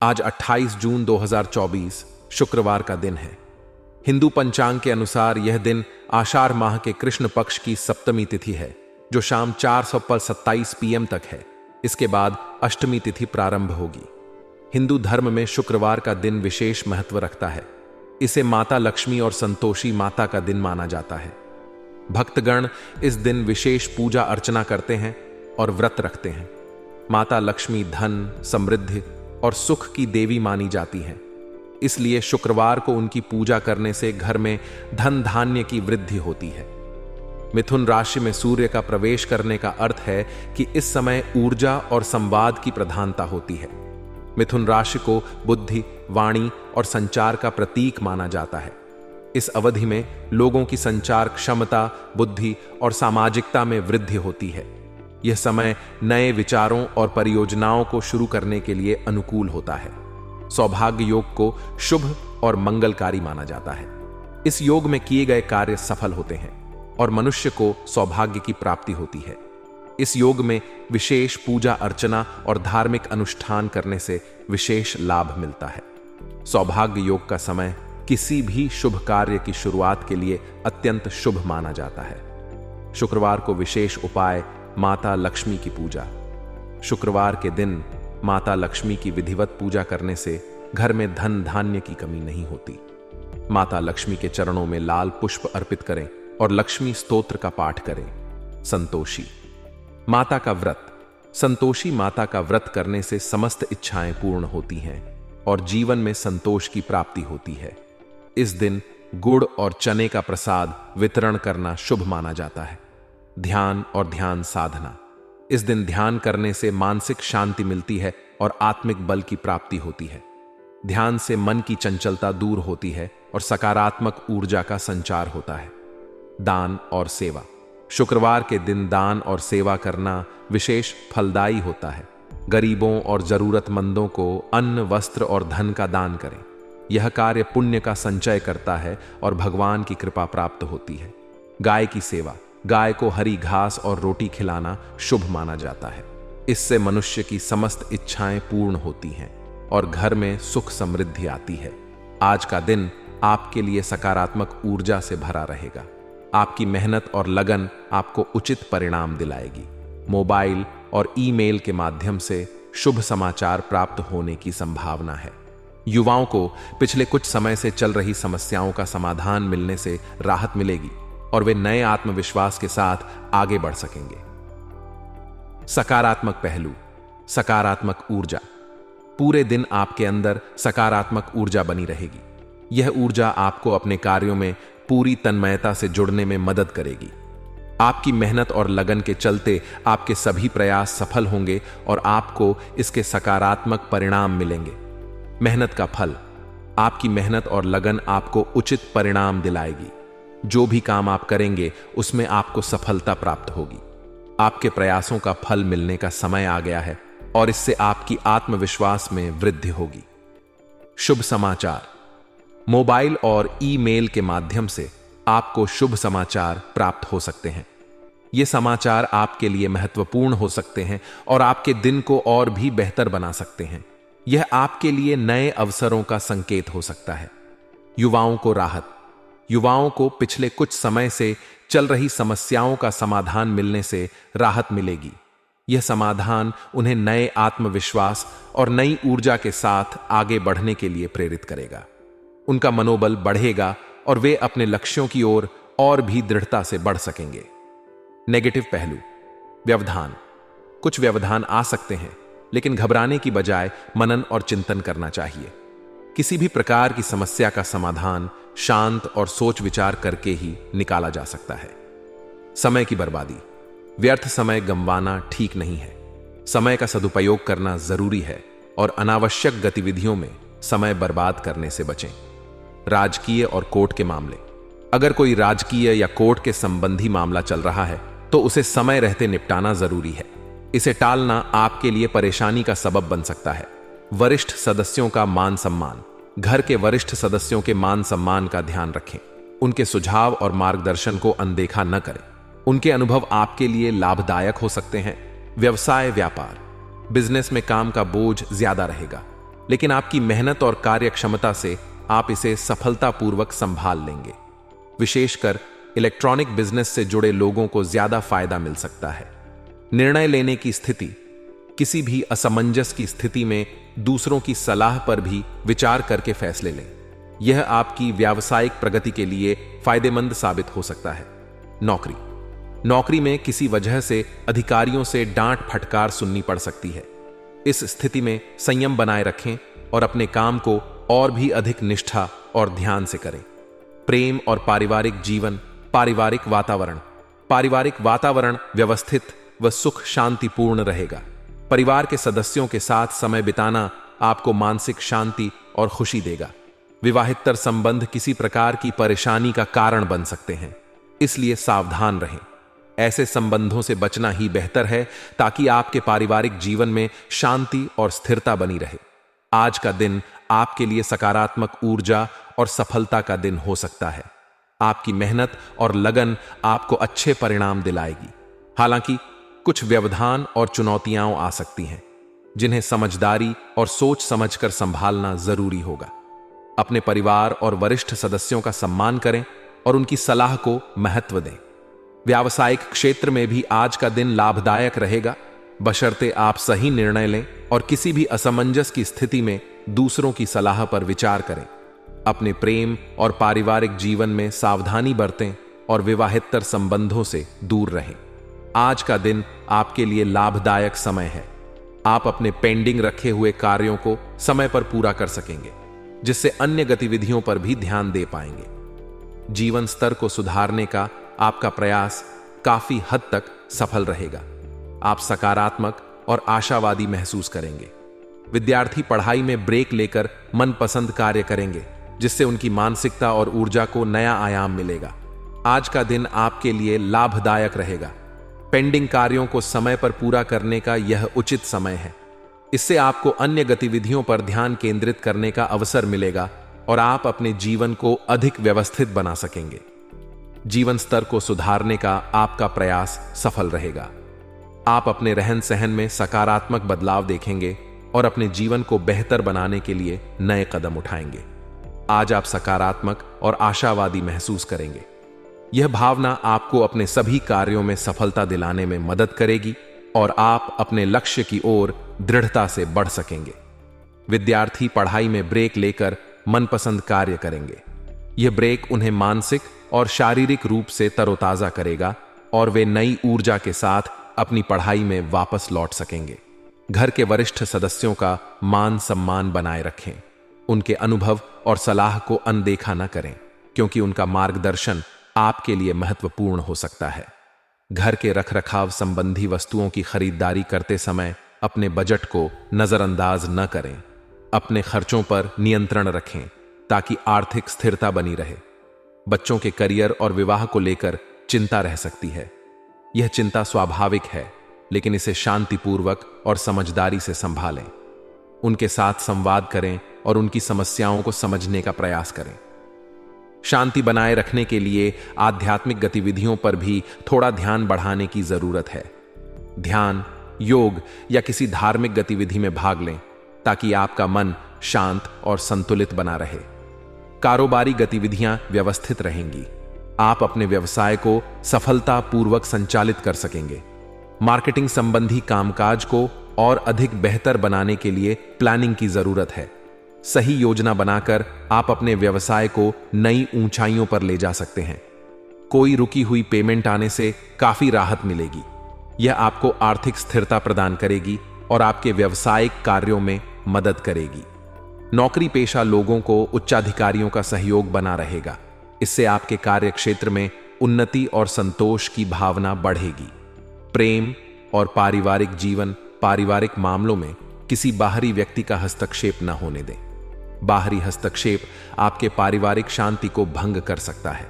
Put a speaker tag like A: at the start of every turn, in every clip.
A: आज 28 जून 2024 शुक्रवार का दिन है। हिंदू पंचांग के अनुसार यह दिन आषाढ़ माह के कृष्ण पक्ष की सप्तमी तिथि है, जो शाम 4:27 PM तक है। इसके बाद अष्टमी तिथि प्रारंभ होगी। हिंदू धर्म में शुक्रवार का दिन विशेष महत्व रखता है। इसे माता लक्ष्मी और संतोषी माता का दिन माना जाता है। भक्तगण इस दिन विशेष पूजा अर्चना करते हैं और व्रत रखते हैं। माता लक्ष्मी धन, समृद्धि और सुख की देवी मानी जाती हैं। इसलिए शुक्रवार को उनकी पूजा करने से घर में धन धान्य की वृद्धि होती है। मिथुन राशि में सूर्य का प्रवेश करने का अर्थ है कि इस समय ऊर्जा और संवाद की प्रधानता होती है। मिथुन राशि को बुद्धि, वाणी और संचार का प्रतीक माना जाता है। इस अवधि में लोगों की संचार क्षमता, बुद्धि और सामाजिकता में वृद्धि होती है। यह समय नए विचारों और परियोजनाओं को शुरू करने के लिए अनुकूल होता है। सौभाग्य योग को शुभ और मंगलकारी माना जाता है। इस योग में किए गए कार्य सफल होते हैं और मनुष्य को सौभाग्य की प्राप्ति होती है। इस योग में विशेष पूजा अर्चना और धार्मिक अनुष्ठान करने से विशेष लाभ मिलता है। सौभाग्य योग का समय किसी भी शुभ कार्य की शुरुआत के लिए अत्यंत शुभ माना जाता है। शुक्रवार को विशेष उपाय माता लक्ष्मी की पूजा। शुक्रवार के दिन माता लक्ष्मी की विधिवत पूजा करने से घर में धन धान्य की कमी नहीं होती। माता लक्ष्मी के चरणों में लाल पुष्प अर्पित करें और लक्ष्मी स्तोत्र का पाठ करें। संतोषी माता का व्रत। संतोषी माता का व्रत करने से समस्त इच्छाएं पूर्ण होती हैं और जीवन में संतोष की प्राप्ति होती है। इस दिन गुड़ और चने का प्रसाद वितरण करना शुभ माना जाता है। ध्यान और ध्यान साधना। इस दिन ध्यान करने से मानसिक शांति मिलती है और आत्मिक बल की प्राप्ति होती है। ध्यान से मन की चंचलता दूर होती है और सकारात्मक ऊर्जा का संचार होता है। दान और सेवा। शुक्रवार के दिन दान और सेवा करना विशेष फलदायी होता है। गरीबों और जरूरतमंदों को अन्न, वस्त्र और धन का दान करें। यह कार्य पुण्य का संचय करता है और भगवान की कृपा प्राप्त होती है। गाय की सेवा। गाय को हरी घास और रोटी खिलाना शुभ माना जाता है। इससे मनुष्य की समस्त इच्छाएं पूर्ण होती हैं और घर में सुख समृद्धि आती है। आज का दिन आपके लिए सकारात्मक ऊर्जा से भरा रहेगा। आपकी मेहनत और लगन आपको उचित परिणाम दिलाएगी। मोबाइल और ईमेल के माध्यम से शुभ समाचार प्राप्त होने की संभावना है। युवाओं को पिछले कुछ समय से चल रही समस्याओं का समाधान मिलने से राहत मिलेगी और वे नए आत्मविश्वास के साथ आगे बढ़ सकेंगे। सकारात्मक पहलू। सकारात्मक ऊर्जा। पूरे दिन आपके अंदर सकारात्मक ऊर्जा बनी रहेगी। यह ऊर्जा आपको अपने कार्यों में पूरी तन्मयता से जुड़ने में मदद करेगी। आपकी मेहनत और लगन के चलते आपके सभी प्रयास सफल होंगे और आपको इसके सकारात्मक परिणाम मिलेंगे। मेहनत का फल। आपकी मेहनत और लगन आपको उचित परिणाम दिलाएगी। जो भी काम आप करेंगे उसमें आपको सफलता प्राप्त होगी। आपके प्रयासों का फल मिलने का समय आ गया है और इससे आपकी आत्मविश्वास में वृद्धि होगी। शुभ समाचार। मोबाइल और ईमेल के माध्यम से आपको शुभ समाचार प्राप्त हो सकते हैं। ये समाचार आपके लिए महत्वपूर्ण हो सकते हैं और आपके दिन को और भी बेहतर बना सकते हैं। यह आपके लिए नए अवसरों का संकेत हो सकता है। युवाओं को राहत। युवाओं को पिछले कुछ समय से चल रही समस्याओं का समाधान मिलने से राहत मिलेगी। यह समाधान उन्हें नए आत्मविश्वास और नई ऊर्जा के साथ आगे बढ़ने के लिए प्रेरित करेगा। उनका मनोबल बढ़ेगा और वे अपने लक्ष्यों की ओर और भी दृढ़ता से बढ़ सकेंगे। नेगेटिव पहलू। व्यवधान। कुछ व्यवधान आ सकते हैं, लेकिन घबराने की बजाय मनन और चिंतन करना चाहिए। किसी भी प्रकार की समस्या का समाधान शांत और सोच विचार करके ही निकाला जा सकता है। समय की बर्बादी। व्यर्थ समय गंवाना ठीक नहीं है। समय का सदुपयोग करना जरूरी है और अनावश्यक गतिविधियों में समय बर्बाद करने से बचें। राजकीय और कोर्ट के मामले। अगर कोई राजकीय या कोर्ट के संबंधी मामला चल रहा है तो उसे समय रहते निपटाना जरूरी है। इसे टालना आपके लिए परेशानी का सबब बन सकता है। वरिष्ठ सदस्यों का मान सम्मान। घर के वरिष्ठ सदस्यों के मान सम्मान का ध्यान रखें। उनके सुझाव और मार्गदर्शन को अनदेखा न करें। उनके अनुभव आपके लिए लाभदायक हो सकते हैं। व्यवसाय व्यापार। बिजनेस में काम का बोझ ज्यादा रहेगा। लेकिन आपकी मेहनत और कार्यक्षमता से आप इसे सफलतापूर्वक संभाल लेंगे। विशेषकर इलेक्ट्रॉनिक बिजनेस से जुड़े लोगों को ज्यादा फायदा मिल सकता है। निर्णय लेने की स्थिति, किसी भी असमंजस की स्थिति में दूसरों की सलाह पर भी विचार करके फैसले लें। यह आपकी व्यावसायिक प्रगति के लिए फायदेमंद साबित हो सकता है। नौकरी में किसी वजह से अधिकारियों से डांट फटकार सुननी पड़ सकती है। इस स्थिति में संयम बनाए रखें और अपने काम को और भी अधिक निष्ठा और ध्यान से करें। प्रेम और पारिवारिक जीवन, पारिवारिक वातावरण व्यवस्थित व सुख शांतिपूर्ण रहेगा। परिवार के सदस्यों के साथ समय बिताना आपको मानसिक शांति और खुशी देगा। विवाहितर संबंध किसी प्रकार की परेशानी का कारण बन सकते हैं, इसलिए सावधान रहें। ऐसे संबंधों से बचना ही बेहतर है ताकि आपके पारिवारिक जीवन में शांति और स्थिरता बनी रहे। आज का दिन आपके लिए सकारात्मक ऊर्जा और सफलता का दिन हो सकता है। आपकी मेहनत और लगन आपको अच्छे परिणाम दिलाएगी। हालांकि कुछ व्यवधान और चुनौतियां आ सकती हैं, जिन्हें समझदारी और सोच समझकर संभालना जरूरी होगा। अपने परिवार और वरिष्ठ सदस्यों का सम्मान करें और उनकी सलाह को महत्व दें। व्यावसायिक क्षेत्र में भी आज का दिन लाभदायक रहेगा, बशर्ते आप सही निर्णय लें और किसी भी असमंजस की स्थिति में दूसरों की सलाह पर विचार करें। अपने प्रेम और पारिवारिक जीवन में सावधानी बरतें और विवाहितर संबंधों से दूर रहें। आज का दिन आपके लिए लाभदायक समय है। आप अपने पेंडिंग रखे हुए कार्यों को समय पर पूरा कर सकेंगे, जिससे अन्य गतिविधियों पर भी ध्यान दे पाएंगे। जीवन स्तर को सुधारने का आपका प्रयास काफी हद तक सफल रहेगा। आप सकारात्मक और आशावादी महसूस करेंगे। विद्यार्थी पढ़ाई में ब्रेक लेकर मनपसंद कार्य करेंगे, जिससे उनकी मानसिकता और ऊर्जा को नया आयाम मिलेगा। आज का दिन आपके लिए लाभदायक रहेगा। पेंडिंग कार्यों को समय पर पूरा करने का यह उचित समय है। इससे आपको अन्य गतिविधियों पर ध्यान केंद्रित करने का अवसर मिलेगा और आप अपने जीवन को अधिक व्यवस्थित बना सकेंगे। जीवन स्तर को सुधारने का आपका प्रयास सफल रहेगा। आप अपने रहन सहन में सकारात्मक बदलाव देखेंगे और अपने जीवन को बेहतर बनाने के लिए नए कदम उठाएंगे। आज आप सकारात्मक और आशावादी महसूस करेंगे। यह भावना आपको अपने सभी कार्यों में सफलता दिलाने में मदद करेगी और आप अपने लक्ष्य की ओर दृढ़ता से बढ़ सकेंगे। विद्यार्थी पढ़ाई में ब्रेक लेकर मनपसंद कार्य करेंगे। यह ब्रेक उन्हें मानसिक और शारीरिक रूप से तरोताजा करेगा और वे नई ऊर्जा के साथ अपनी पढ़ाई में वापस लौट सकेंगे। घर के वरिष्ठ सदस्यों का मान सम्मान बनाए रखें। उनके अनुभव और सलाह को अनदेखा न करें, क्योंकि उनका मार्गदर्शन आपके लिए महत्वपूर्ण हो सकता है। घर के रखरखाव संबंधी वस्तुओं की खरीदारी करते समय अपने बजट को नजरअंदाज न करें। अपने खर्चों पर नियंत्रण रखें ताकि आर्थिक स्थिरता बनी रहे। बच्चों के करियर और विवाह को लेकर चिंता रह सकती है। यह चिंता स्वाभाविक है, लेकिन इसे शांतिपूर्वक और समझदारी से संभालें। उनके साथ संवाद करें और उनकी समस्याओं को समझने का प्रयास करें। शांति बनाए रखने के लिए आध्यात्मिक गतिविधियों पर भी थोड़ा ध्यान बढ़ाने की जरूरत है। ध्यान, योग या किसी धार्मिक गतिविधि में भाग लें ताकि आपका मन शांत और संतुलित बना रहे। कारोबारी गतिविधियां व्यवस्थित रहेंगी। आप अपने व्यवसाय को सफलतापूर्वक संचालित कर सकेंगे। मार्केटिंग संबंधी कामकाज को और अधिक बेहतर बनाने के लिए प्लानिंग की जरूरत है। सही योजना बनाकर आप अपने व्यवसाय को नई ऊंचाइयों पर ले जा सकते हैं। कोई रुकी हुई पेमेंट आने से काफी राहत मिलेगी। यह आपको आर्थिक स्थिरता प्रदान करेगी और आपके व्यावसायिक कार्यों में मदद करेगी। नौकरी पेशा लोगों को उच्चाधिकारियों का सहयोग बना रहेगा। इससे आपके कार्य क्षेत्र में उन्नति और संतोष की भावना बढ़ेगी। प्रेम और पारिवारिक जीवन, पारिवारिक मामलों में किसी बाहरी व्यक्ति का हस्तक्षेप न होने दें। बाहरी हस्तक्षेप आपके पारिवारिक शांति को भंग कर सकता है।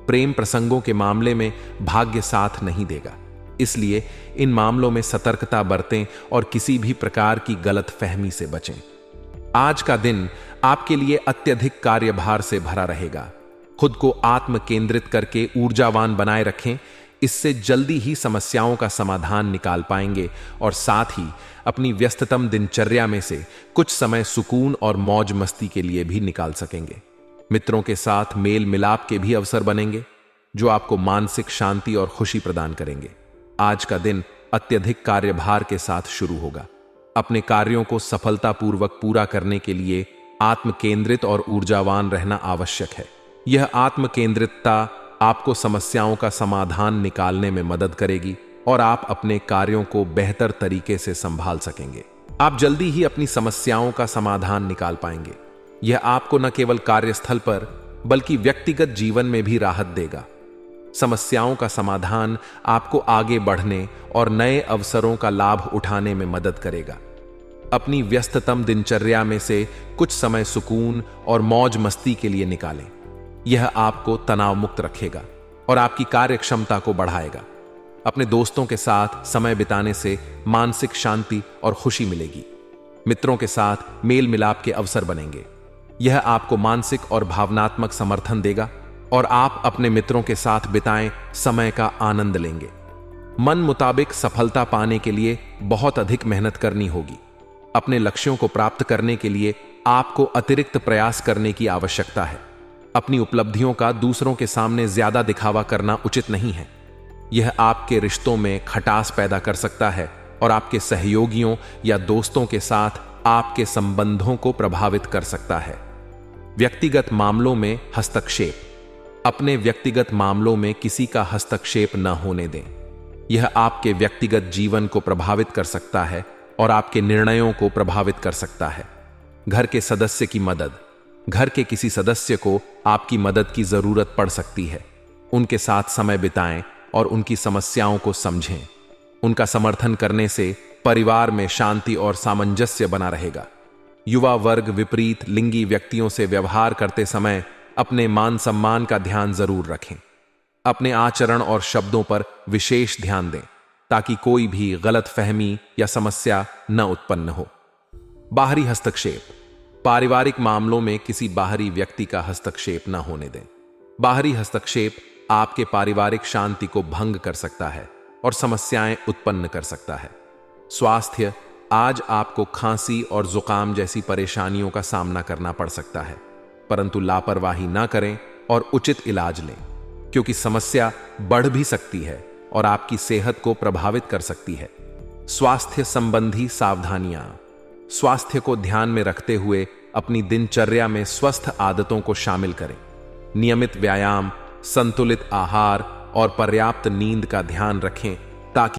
A: प्रेम प्रसंगों के मामले में भाग्य साथ नहीं देगा, इसलिए इन मामलों में सतर्कता बरतें और किसी भी प्रकार की गलतफहमी से बचें। आज का दिन आपके लिए अत्यधिक कार्यभार से भरा रहेगा। खुद को आत्म केंद्रित करके ऊर्जावान बनाए रखें। इससे जल्दी ही समस्याओं का समाधान निकाल पाएंगे और साथ ही अपनी व्यस्ततम दिनचर्या में से कुछ समय सुकून और मौज मस्ती के लिए भी निकाल सकेंगे। मित्रों के साथ मेल मिलाप के भी अवसर बनेंगे जो आपको मानसिक शांति और खुशी प्रदान करेंगे। आज का दिन अत्यधिक कार्यभार के साथ शुरू होगा। अपने कार्यों को सफलतापूर्वक पूरा करने के लिए आत्म केंद्रित और ऊर्जावान रहना आवश्यक है। यह आत्म केंद्रितता आपको समस्याओं का समाधान निकालने में मदद करेगी और आप अपने कार्यों को बेहतर तरीके से संभाल सकेंगे। आप जल्दी ही अपनी समस्याओं का समाधान निकाल पाएंगे। यह आपको न केवल कार्यस्थल पर बल्कि व्यक्तिगत जीवन में भी राहत देगा। समस्याओं का समाधान आपको आगे बढ़ने और नए अवसरों का लाभ उठाने में मदद करेगा। अपनी व्यस्ततम दिनचर्या में से कुछ समय सुकून और मौज मस्ती के लिए निकालें। यह आपको तनाव मुक्त रखेगा और आपकी कार्यक्षमता को बढ़ाएगा। अपने दोस्तों के साथ समय बिताने से मानसिक शांति और खुशी मिलेगी। मित्रों के साथ मेल मिलाप के अवसर बनेंगे। यह आपको मानसिक और भावनात्मक समर्थन देगा और आप अपने मित्रों के साथ बिताएं समय का आनंद लेंगे। मन मुताबिक सफलता पाने के लिए बहुत अधिक मेहनत करनी होगी। अपने लक्ष्यों को प्राप्त करने के लिए आपको अतिरिक्त प्रयास करने की आवश्यकता है। अपनी उपलब्धियों का दूसरों के सामने ज्यादा दिखावा करना उचित नहीं है। यह आपके रिश्तों में खटास पैदा कर सकता है और आपके सहयोगियों या दोस्तों के साथ आपके संबंधों को प्रभावित कर सकता है। व्यक्तिगत मामलों में हस्तक्षेप। अपने व्यक्तिगत मामलों में किसी का हस्तक्षेप न होने दें। यह आपके व्यक्तिगत जीवन को प्रभावित कर सकता है और आपके निर्णयों को प्रभावित कर सकता है। घर के सदस्य की मदद। घर के किसी सदस्य को आपकी मदद की जरूरत पड़ सकती है। उनके साथ समय बिताएं और उनकी समस्याओं को समझें। उनका समर्थन करने से परिवार में शांति और सामंजस्य बना रहेगा। युवा वर्ग विपरीत लिंगी व्यक्तियों से व्यवहार करते समय अपने मान सम्मान का ध्यान जरूर रखें। अपने आचरण और शब्दों पर विशेष ध्यान दें ताकि कोई भी गलत फहमी या समस्या न उत्पन्न हो। बाहरी हस्तक्षेप। पारिवारिक मामलों में किसी बाहरी व्यक्ति का हस्तक्षेप न होने दें। बाहरी हस्तक्षेप आपके पारिवारिक शांति को भंग कर सकता है और समस्याएं उत्पन्न कर सकता है। स्वास्थ्य। आज आपको खांसी और जुकाम जैसी परेशानियों का सामना करना पड़ सकता है, परंतु लापरवाही ना करें और उचित इलाज लें, क्योंकि समस्या बढ़ भी सकती है और आपकी सेहत को प्रभावित कर सकती है। स्वास्थ्य संबंधी सावधानियां। स्वास्थ्य को ध्यान में रखते हुए अपनी दिनचर्या में स्वस्थ आदतों को शामिल करें। नियमित व्यायाम, संतुलित आहार और पर्याप्त नींद का ध्यान रखें